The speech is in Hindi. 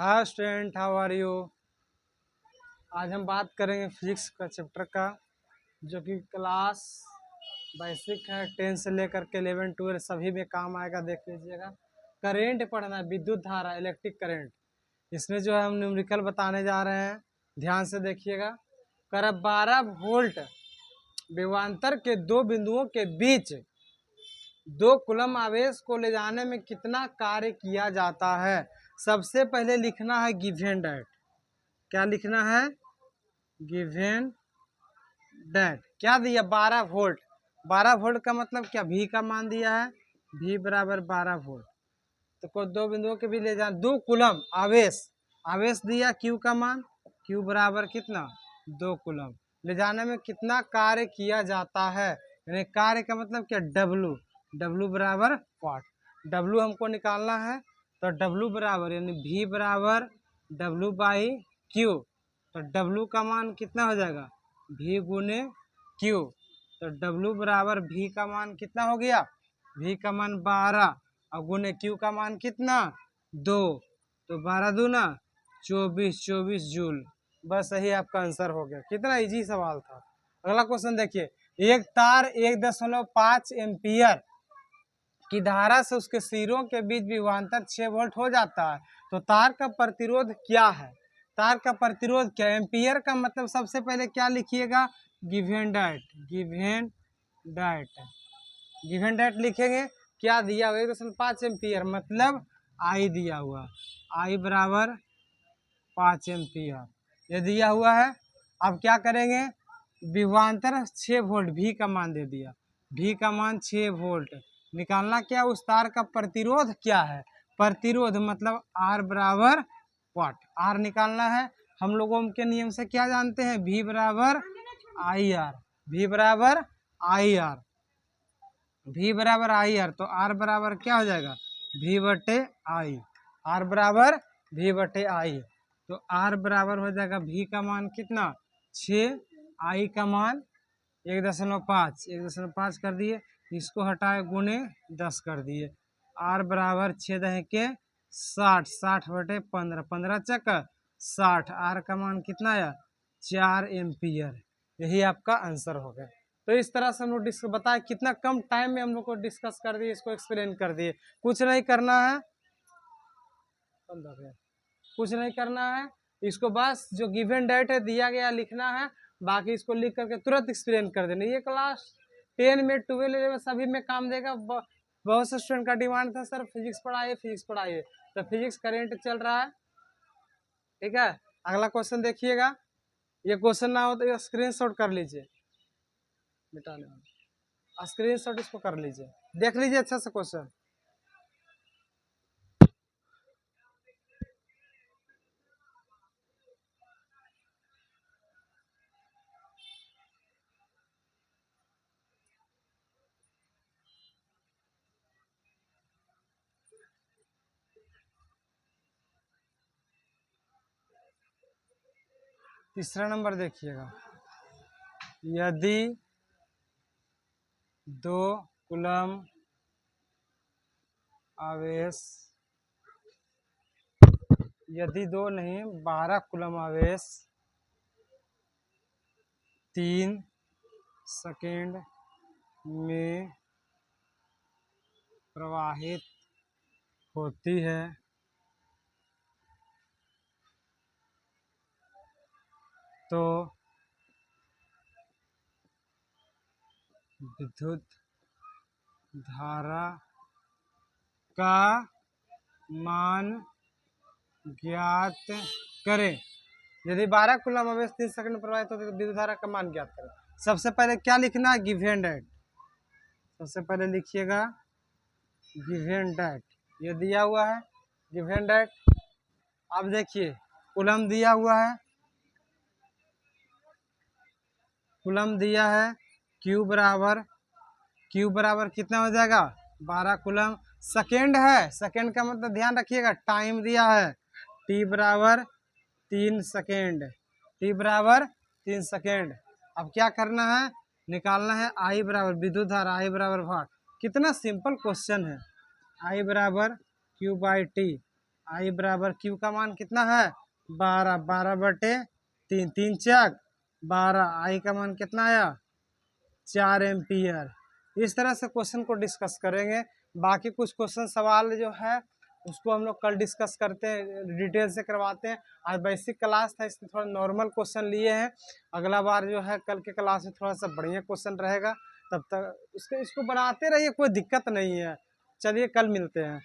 Hi student, how are you. आज हम बात करेंगे फिजिक्स का चैप्टर का, जो कि क्लास बेसिक है। 10 से लेकर के 11 12 सभी में काम आएगा। देख लीजिएगा, करेंट पढ़ना है, विद्युत धारा, इलेक्ट्रिक करंट। इसमें जो है हम न्यूमेरिकल बताने जा रहे हैं, ध्यान से देखिएगा। कर 12 वोल्ट विभवांतर के दो बिंदुओं के बीच 2 कूलम आवेश को ले जाने में कितना कार्य किया जाता है। सबसे पहले लिखना है गिवन डेट। क्या लिखना है? Given date. क्या दिया? 12 वोल्ट। 12 वोल्ट का मतलब क्या? भी का मान दिया है, भी बराबर 12 वोल्ट। तो को दो बिंदुओं के बीच ले जाना, 2 कूलम आवेश। आवेश दिया क्यू का मान, क्यू बराबर कितना? 2 कूलम। ले जाने में कितना कार्य किया जाता है, यानी कार्य का मतलब क्या? डब्लू। डब्लू बराबर वाट। डब्लू हमको निकालना है, तो डब्लू बराबर यानी भी बराबर डब्लू बाई क्यू। तो डब्लू का मान कितना हो जाएगा? भी गुने क्यू। तो डब्लू बराबर भी का मान कितना हो गया? भी का मान 12 और गुने क्यू का मान कितना? 2। तो 12 दूना 24, 24 जूल। बस यही आपका आंसर हो गया। कितना इजी सवाल था। अगला क्वेश्चन देखिए। एक तार 1.5 एम्पियर की धारा से उसके सिरों के बीच विभवांतर 6 वोल्ट हो जाता है, तो तार का प्रतिरोध क्या है? तार का प्रतिरोध क्या? एम्पियर का मतलब सबसे पहले क्या लिखिएगा? Given date. Given date. Given date लिखेंगे। क्या दिया हुआ? 1.5 एम्पियर मतलब आई दिया हुआ, आई बराबर 5 एम्पियर ये दिया हुआ है। अब क्या करेंगे? विभवांतर 6 वोल्ट, भी का मान दे दिया, भी का मान 6 वोल्ट। निकालना क्या? उस तार का प्रतिरोध क्या है? प्रतिरोध मतलब आर बराबर वाट। आर निकालना है। हम लोगों के नियम से क्या जानते हैं? भी बराबर आई आर। भी बराबर आई आर। भी बराबर आई आर। तो आर बराबर क्या हो जाएगा? भी बटे आई। आर बराबर भी बटे आई। तो आर बराबर हो जाएगा भी का मान कितना? 6, आई का मान 1.5। 1.5 कर दिए, इसको हटाए गुने 10 कर दिए। आर बराबर 6 दहे के 60, 60 बटे 15, 15 चक्कर 60। आर का मान कितना है? 4 एम्पियर। यही आपका आंसर हो गया। तो इस तरह से हम लोग डिस्कस बताए, कितना कम टाइम में हम लोग को डिस्कस कर दिए, इसको एक्सप्लेन कर दिए। कुछ नहीं करना है, कुछ नहीं करना है। इसको बस जो गिवन डेट है दिया गया लिखना है, बाकी इसको लिख करके तुरंत एक्सप्लेन कर देना। ये क्लास 10 में 12 में सभी में काम देगा। बहुत से स्टूडेंट का डिमांड था, सर फिजिक्स पढ़ाइए, फिजिक्स पढ़ाइए। तो फिजिक्स करेंट चल रहा है, ठीक है। अगला क्वेश्चन देखिएगा। ये क्वेश्चन ना हो तो स्क्रीन शॉट कर लीजिए, मिटाने वाला स्क्रीन शॉट इसको कर लीजिए, देख लीजिए अच्छा से क्वेश्चन। तीसरा नंबर देखिएगा। यदि 2 कूलम आवेश, यदि 2 नहीं 12 कूलम आवेश 3 सेकेंड में प्रवाहित होती है, तो विद्युत धारा का मान ज्ञात करें। यदि 12 कूलम आवेश 3 सेकंड में प्रवाहित होती है तो विद्युत धारा का मान ज्ञात करें। सबसे पहले क्या लिखना है? Given date. सबसे पहले लिखिएगा गिवन डेट। ये दिया हुआ है गिवन डेट। अब देखिए कूलम दिया हुआ है, कूलम दिया है क्यू बराबर कितना हो जाएगा? 12 कूलम। सेकेंड है, सेकेंड का मतलब ध्यान रखिएगा टाइम दिया है, टी बराबर 3 सेकेंड। टी बराबर 3 सेकेंड। अब क्या करना है? निकालना है आई बराबर विद्युत धारा, आई बराबर भाग। कितना सिंपल क्वेश्चन है। आई बराबर क्यू बाई टी। आई बराबर क्यू का मान कितना है 12, 12/3, 3 चक 12। आई का मान कितना आया 4 एम्पियर। इस तरह से क्वेश्चन को डिस्कस करेंगे। बाकी कुछ क्वेश्चन सवाल जो है उसको हम लोग कल डिस्कस करते हैं, डिटेल से करवाते हैं। आज बेसिक क्लास था, इसमें थोड़ा नॉर्मल क्वेश्चन लिए हैं। अगला बार जो है कल के क्लास में थोड़ा सा बढ़िया क्वेश्चन रहेगा। तब तक इसको बनाते रहिए, कोई दिक्कत नहीं है। चलिए कल मिलते हैं।